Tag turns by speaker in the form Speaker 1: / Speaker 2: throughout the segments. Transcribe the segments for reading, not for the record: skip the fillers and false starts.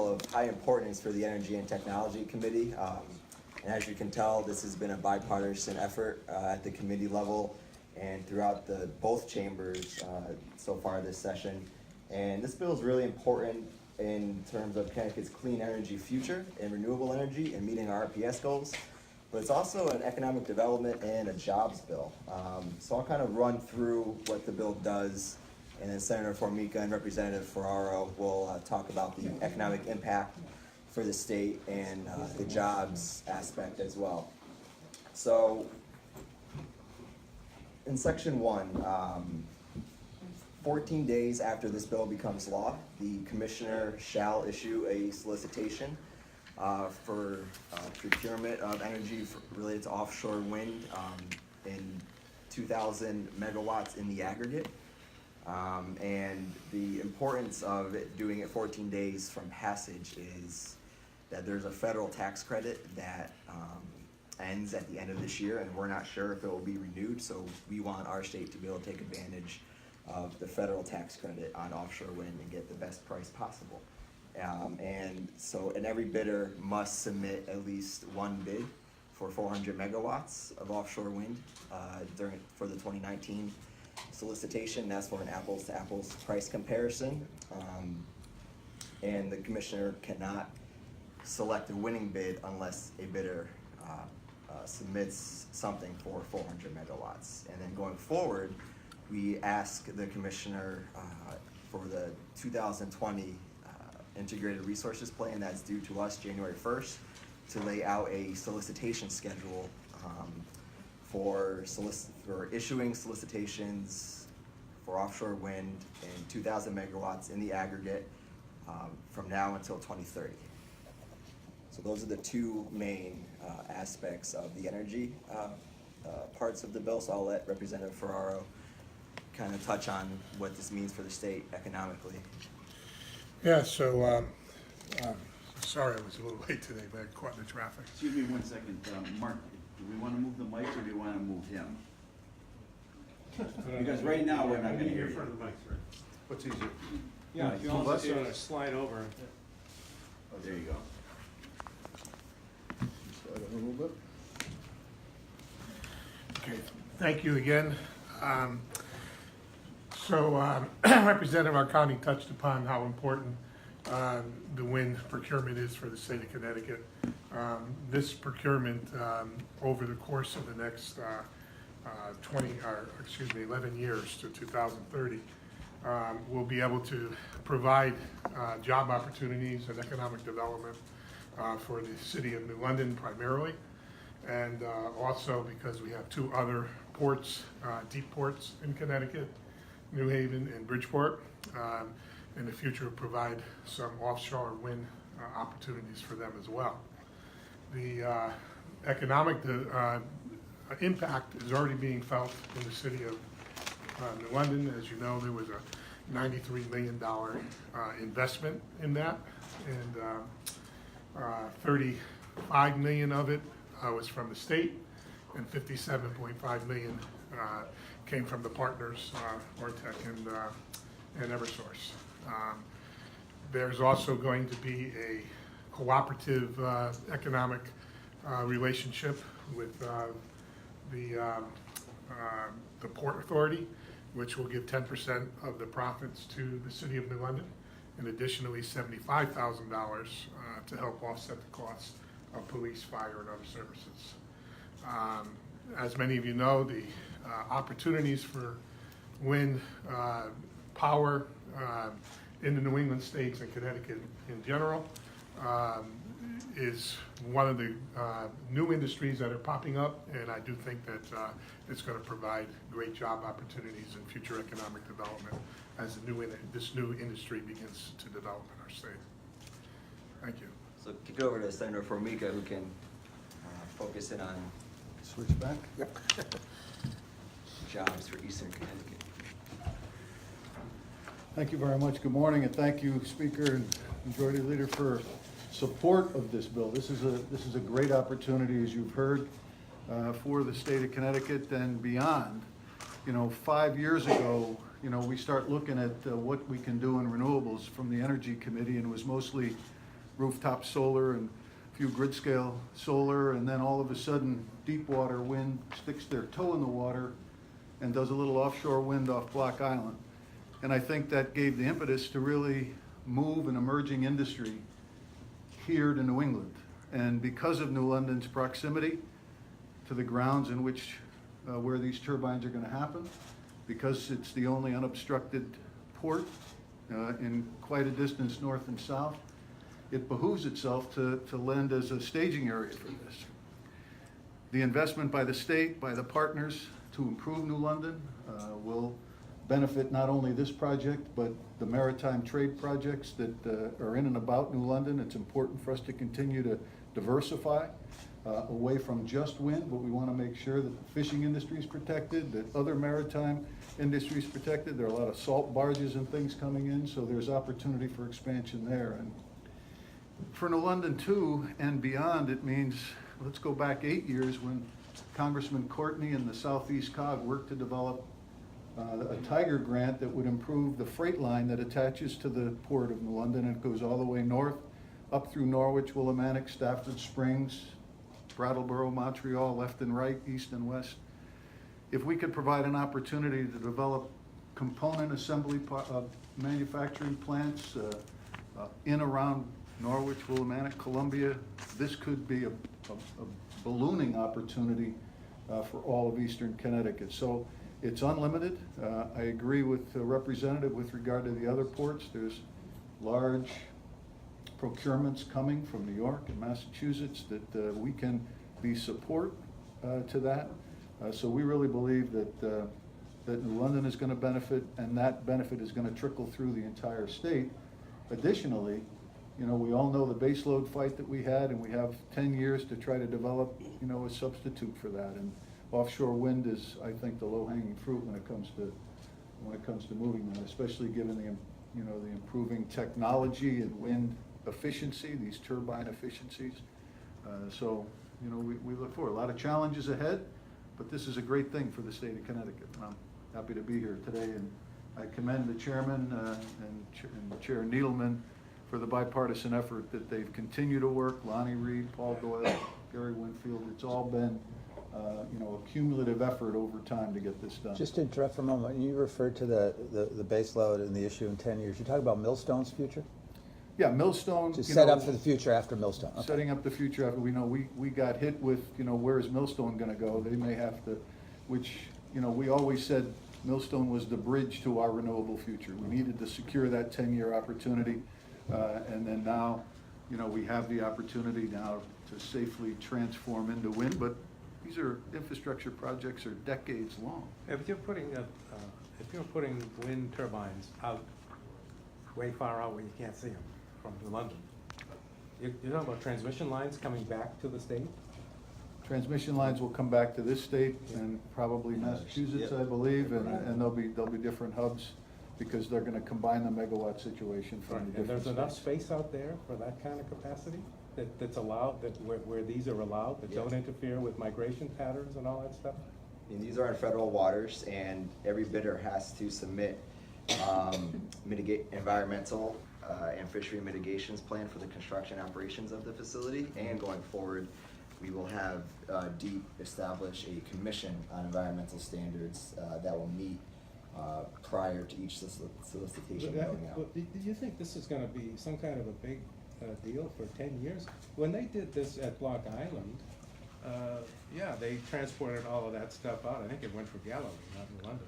Speaker 1: of high importance for the Energy and Technology Committee. And as you can tell, this has been a bipartisan effort at the committee level and throughout both chambers so far this session. And this bill is really important in terms of Connecticut's clean energy future and renewable energy and meeting our RPS goals. But it's also an economic development and a jobs bill. So I'll kind of run through what the bill does, and then Senator Formica and Representative Ferraro will talk about the economic impact for the state and the jobs aspect as well. So in section 1, 14 days after this bill becomes law, the commissioner shall issue a solicitation for procurement of energy related to offshore wind in 2,000 megawatts in the aggregate. And the importance of doing it 14 days from passage is that there's a federal tax credit that ends at the end of this year, and we're not sure if it will be renewed, so we want our state to be able to take advantage of the federal tax credit on offshore wind and get the best price possible. And every bidder must submit at least one bid for 400 megawatts of offshore wind for the 2019 solicitation. That's for an apples to apples price comparison. And the commissioner cannot select a winning bid unless a bidder submits something for 400 megawatts. And then going forward, we ask the commissioner for the 2020 integrated resources plan that's due to us January 1st to lay out a solicitation schedule for issuing solicitations for offshore wind and 2,000 megawatts in the aggregate from now until 2030. So those are the two main aspects of the energy parts of the bill. So I'll let Representative Ferraro kind of touch on what this means for the state economically.
Speaker 2: Yeah, so sorry I was a little late today, but I caught in the traffic.
Speaker 3: Excuse me one second, Mark, do we want to move the mic or do we want to move him? Because right now we're not going to hear
Speaker 4: in
Speaker 3: you.
Speaker 4: front of the mic, sir.
Speaker 2: What's easier?
Speaker 4: Yeah, if you
Speaker 2: Move
Speaker 4: also
Speaker 2: us
Speaker 4: want
Speaker 2: or-
Speaker 4: to slide over.
Speaker 3: Oh, there you go.
Speaker 2: Slide over a little bit. Okay, thank you again. Representative Arcani touched upon how important the wind procurement is for the state of Connecticut. This procurement, over the course of the next 11 years to 2030, will be able to provide job opportunities and economic development for the city of New London primarily, and also because we have two other ports, deep ports in Connecticut, New Haven and Bridgeport. In the future, provide some offshore wind opportunities for them as well. The economic impact is already being felt in the city of New London. As you know, there was a $93 million investment in that, and $35 million of it was from the state, and $57.5 million came from the partners, Ortec and Eversource. There's also going to be a cooperative economic relationship with the Port Authority, which will give 10% of the profits to the City of New London, and additionally $75,000 to help offset the costs of police, fire, and other services. As many of you know, the opportunities for wind power in the New England states and Connecticut in general is one of the new industries that are popping up, and I do think that it's going to provide great job opportunities and future economic development as this new industry begins to develop in our state. Thank you.
Speaker 1: So kick it over to Senator Formica, who can focus in on
Speaker 2: Switch back. Yep.
Speaker 1: jobs for Eastern Connecticut.
Speaker 5: Thank you very much. Good morning, and thank you, Speaker and Majority Leader, for support of this bill. This is a great opportunity, as you've heard, for the state of Connecticut and beyond. 5 years ago, we start looking at what we can do in renewables from the Energy Committee, and it was mostly rooftop solar and a few grid scale solar, and then all of a sudden, Deepwater Wind sticks their toe in the water and does a little offshore wind off Block Island. And I think that gave the impetus to really move an emerging industry here to New England. And because of New London's proximity to the grounds in which, where these turbines are gonna happen, because it's the only unobstructed port in quite a distance north and south, it behooves itself to lend as a staging area for this. The investment by the state, by the partners to improve New London will benefit not only this project, but the maritime trade projects that are in and about New London. It's important for us to continue to diversify away from just wind, but we want to make sure that the fishing industry is protected, that other maritime industry is protected. There are a lot of salt barges and things coming in, so there's opportunity for expansion there. And for New London too, and beyond, it means, let's go back 8 years when Congressman Courtney and the Southeast COG worked to develop a Tiger grant that would improve the freight line that attaches to the port of New London, and it goes all the way north, up through Norwich, Willimantic, Stafford Springs, Brattleboro, Montreal, left and right, east and west. If we could provide an opportunity to develop component assembly manufacturing plants in around Norwich, Willimantic, Columbia, this could be a ballooning opportunity for all of eastern Connecticut. So it's unlimited. I agree with the representative with regard to the other ports. There's large procurements coming from New York and Massachusetts that we can be support to that. So we really believe that that New London is going to benefit, and that benefit is going to trickle through the entire state. Additionally, you know, we all know the baseload fight that we had, and we have 10 years to try to develop, you know, a substitute for that. And offshore wind is, I think, the low-hanging fruit when it comes to moving that, especially given the, you know, the improving technology and wind efficiency, these turbine efficiencies. So, you know, we look forward. A lot of challenges ahead, but this is a great thing for the state of Connecticut. And I'm happy to be here today, and I commend the chairman and Chair Needleman for the bipartisan effort that they've continued to work. Lonnie Reed, Paul Doyle, Gary Winfield. It's all been, you know, a cumulative effort over time to get this done.
Speaker 4: Just to interrupt for a moment, you referred to the base load and the issue in 10 years. You talk about Millstone's future?
Speaker 5: Yeah, Millstone.
Speaker 4: To
Speaker 5: you
Speaker 4: set
Speaker 5: know,
Speaker 4: up for the future after Millstone. Okay.
Speaker 5: Setting up the future after, we know we got hit with, you know, where is Millstone gonna go? They may have to, which, you know, we always said Millstone was the bridge to our renewable future. We needed to secure that 10-year opportunity. And then now, you know, we have the opportunity now to safely transform into wind, but these are infrastructure projects are decades long.
Speaker 6: If you're putting wind turbines out, way far out where you can't see them from London, you're talking about transmission lines coming back to the state?
Speaker 5: Transmission lines will come back to this state and probably Massachusetts, I believe, and there'll be different hubs, because they're gonna combine the megawatt situation from the
Speaker 6: And
Speaker 5: different
Speaker 6: there's enough
Speaker 5: states.
Speaker 6: space out there for that kind of capacity that's allowed, where these are allowed, that don't interfere with migration patterns and all that stuff?
Speaker 1: And these are in federal waters, and every bidder has to submit environmental and fishery mitigations plan for the construction operations of the facility. And going forward, we will have DEEP establish a commission on environmental standards that will meet prior to each solicitation going out.
Speaker 6: Do you think this is gonna be some kind of a big deal for 10 years? When they did this at Block Island, yeah, they transported all of that stuff out. I think it went for Galilee, not in London.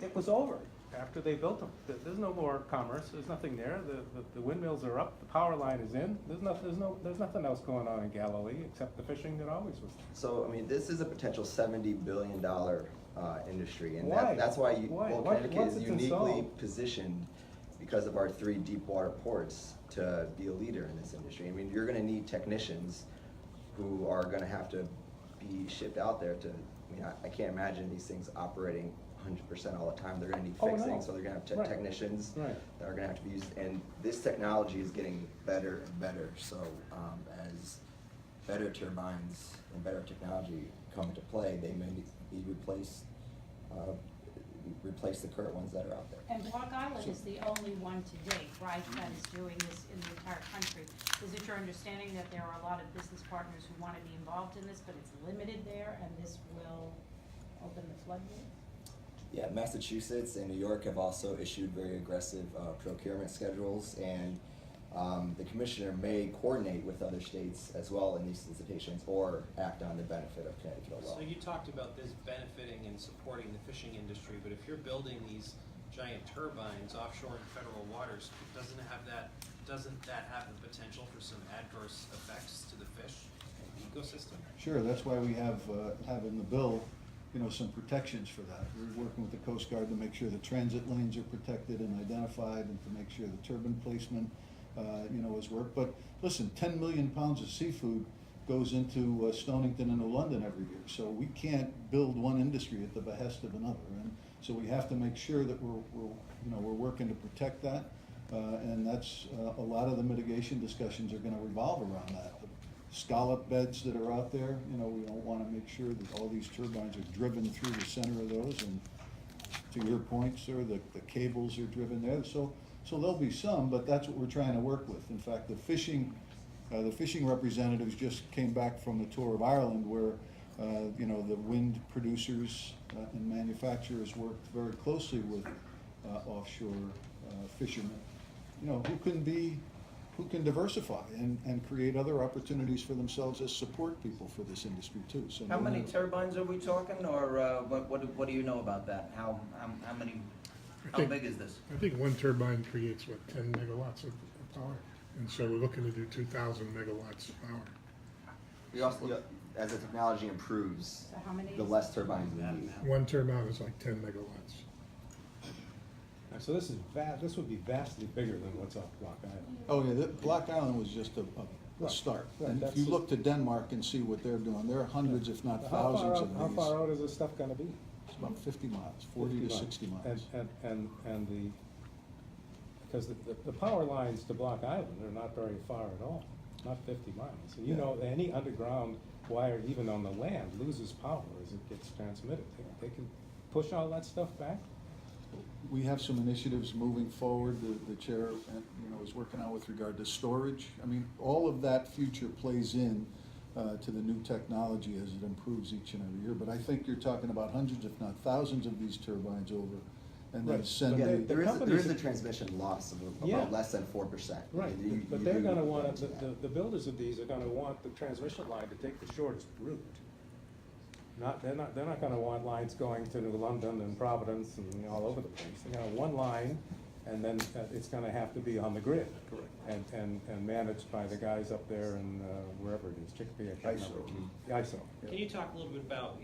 Speaker 6: It was over after they built them. There's no more commerce. There's nothing there. The windmills are up. The power line is in. There's nothing else going on in Galilee except the fishing that always was.
Speaker 1: So, I mean, this is a potential $70 billion industry, and
Speaker 6: Why?
Speaker 1: that's why
Speaker 6: Why?
Speaker 1: Connecticut
Speaker 6: Once
Speaker 1: is
Speaker 6: it's
Speaker 1: uniquely
Speaker 6: installed.
Speaker 1: positioned because of our 3 deep water ports to be a leader in this industry. I mean, you're gonna need technicians who are gonna have to be shipped out there to, I mean, I can't imagine these things operating 100% all the time. They're gonna need
Speaker 6: Oh,
Speaker 1: fixing,
Speaker 6: no.
Speaker 1: so they're gonna have
Speaker 6: Right.
Speaker 1: technicians
Speaker 6: Right.
Speaker 1: that are gonna have to be used, and this technology is getting better and better. So as better turbines and better technology come into play, they may be replace the current ones that are out there.
Speaker 7: And Block Island is the only one to date, right, that is doing this in the entire country. Is it your understanding that there are a lot of business partners who want to be involved in this, but it's limited there, and this will open the floodgates?
Speaker 1: Yeah, Massachusetts and New York have also issued very aggressive procurement schedules, and the commissioner may coordinate with other states as well in these solicitations or act on the benefit of Connecticut law.
Speaker 8: So you talked about this benefiting and supporting the fishing industry, but if you're building these giant turbines offshore in federal waters, doesn't that have the potential for some adverse effects to the fish ecosystem?
Speaker 5: Sure, that's why we have in the bill, you know, some protections for that. We're working with the Coast Guard to make sure the transit lanes are protected and identified, and to make sure the turbine placement, you know, is worked. But listen, 10 million pounds of seafood goes into Stonington and New London every year. So we can't build one industry at the behest of another. And so we have to make sure that we're working to protect that. And that's a lot of the mitigation discussions are going to revolve around that. The scallop beds that are out there, you know, we don't want to make sure that all these turbines are driven through the center of those. And to your point, sir, the cables are driven there. So there'll be some, but that's what we're trying to work with. In fact, the fishing representatives just came back from a tour of Ireland where, you know, the wind producers and manufacturers worked very closely with offshore fishermen, you know, who can diversify and create other opportunities for themselves as support people for this industry too. So
Speaker 9: How many turbines are we talking, or what do you know about that? How big is this?
Speaker 2: I think one turbine creates, 10 megawatts of power? And so we're looking to do 2,000 megawatts of power.
Speaker 1: We also, as the technology improves,
Speaker 7: So how many?
Speaker 1: the less turbines we need.
Speaker 2: One turbine is like 10 megawatts.
Speaker 6: So this is this would be vastly bigger than what's off Block Island.
Speaker 5: Oh, yeah, Block Island was just a
Speaker 6: Right,
Speaker 5: start.
Speaker 6: right,
Speaker 5: And if
Speaker 6: that's
Speaker 5: you
Speaker 6: just-
Speaker 5: look to Denmark and see what they're doing, there are hundreds, if not
Speaker 6: How
Speaker 5: thousands of these.
Speaker 6: How far out is this stuff gonna be?
Speaker 5: It's about 50 miles, 40 to 60 miles.
Speaker 6: And because the power lines to Block Island are not very far at all, not 50 miles. And you
Speaker 5: Yeah.
Speaker 6: know, any underground wire, even on the land, loses power as it gets transmitted. They can push all that stuff back?
Speaker 5: We have some initiatives moving forward. The chair, you know, is working on with regard to storage. I mean, all of that future plays in to the new technology as it improves each and every year. But I think you're talking about hundreds, if not thousands, of these turbines over, and then
Speaker 6: Right.
Speaker 5: send
Speaker 1: Yeah,
Speaker 6: But
Speaker 5: the.
Speaker 1: there is
Speaker 6: companies-
Speaker 1: a transmission loss of
Speaker 6: Yeah.
Speaker 1: about less than 4%.
Speaker 6: Right,
Speaker 1: You-
Speaker 6: but
Speaker 1: you
Speaker 6: they're
Speaker 1: do
Speaker 6: gonna
Speaker 1: run
Speaker 6: want,
Speaker 1: into that.
Speaker 6: the builders of these are gonna want the transmission line to take the shortest route. They're not gonna want lines going to New London and Providence and all over the place. They're gonna one line, and then it's gonna have to be on the grid.
Speaker 1: Correct.
Speaker 6: And managed by the guys up there in, wherever it is, Chicopee, I can't remember. ISO. yeah.
Speaker 8: Can you talk a little bit about,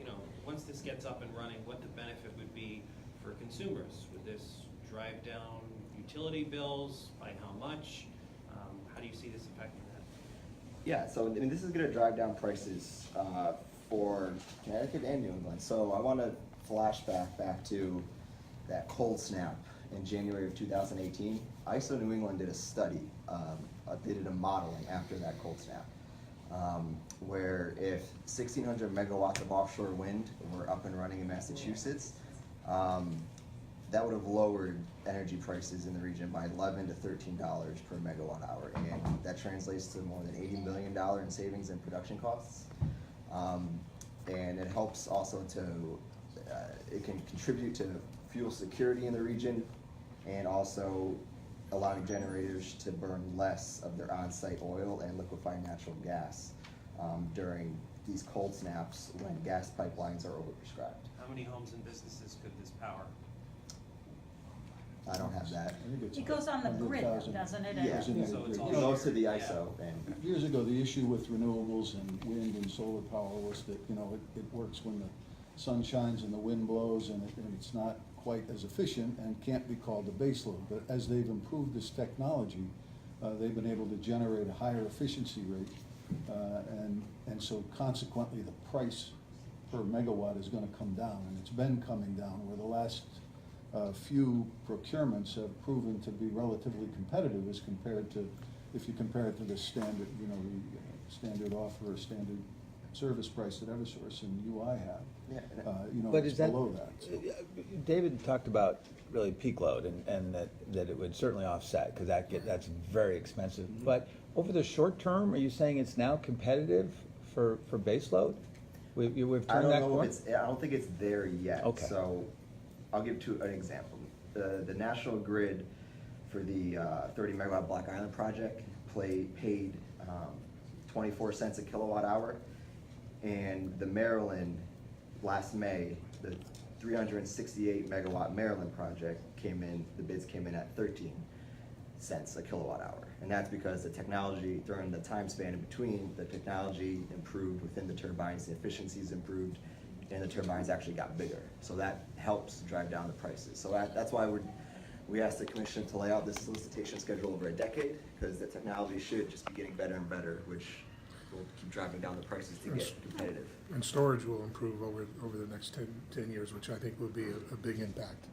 Speaker 8: once this gets up and running, what the benefit would be for consumers? Would this drive down utility bills? By how much? How do you see this affecting that?
Speaker 1: Yeah, so this is going to drive down prices for Connecticut and New England. So I want to flashback back to that cold snap in January of 2018. ISO New England did a study, they did a modeling after that cold snap, where if 1,600 megawatts of offshore wind were up and running in Massachusetts, that would have lowered energy prices in the region by $11 to $13 per megawatt hour, and that translates to more than $80 million in savings in production costs. And it helps also to, it can contribute to fuel security in the region, and also allowing generators to burn less of their on-site oil and liquefied natural gas during these cold snaps when gas pipelines are overprescribed.
Speaker 8: How many homes and businesses could this power?
Speaker 1: I don't have that.
Speaker 5: I think it's
Speaker 7: It goes on the grid,
Speaker 5: 100,000.
Speaker 7: doesn't it?
Speaker 1: Yeah,
Speaker 5: Goes in the
Speaker 8: So it's
Speaker 5: grid.
Speaker 8: all
Speaker 1: it goes to the
Speaker 8: shared,
Speaker 1: ISO, and
Speaker 5: Years ago, the issue with renewables and wind and solar power was that, it works when the sun shines and the wind blows, and it's not quite as efficient and can't be called a base load. But as they've improved this technology, they've been able to generate a higher efficiency rate. And so consequently, the price per megawatt is gonna come down, and it's been coming down, where the last few procurements have proven to be relatively competitive as compared to, if you compare it to the standard, the standard offer or standard service price that Eversource and UI have.
Speaker 1: Yeah,
Speaker 5: You know,
Speaker 4: But
Speaker 5: it's
Speaker 4: is that,
Speaker 5: below that. So.
Speaker 4: David talked about really peak load and that it would certainly offset, because that's very expensive. But over the short term, are you saying it's now competitive for base load? We've
Speaker 1: I
Speaker 4: turned
Speaker 1: don't
Speaker 4: that
Speaker 1: know
Speaker 4: corner?
Speaker 1: if it's, I don't think it's there yet.
Speaker 4: Okay.
Speaker 1: So I'll give an example. The national grid for the 30 megawatt Block Island project paid 24 cents a kilowatt hour. And the Maryland, last May, the 368 megawatt Maryland project the bids came in at 13 cents a kilowatt hour. And that's because the technology, during the time span in between, the technology improved within the turbines, the efficiencies improved, and the turbines actually got bigger. So that helps drive down the prices. So that's why we asked the commission to lay out this solicitation schedule over a decade, because the technology should just be getting better and better, which will keep driving down the prices to get competitive.
Speaker 2: And storage will improve over the next 10 years, which I think will be a big impact.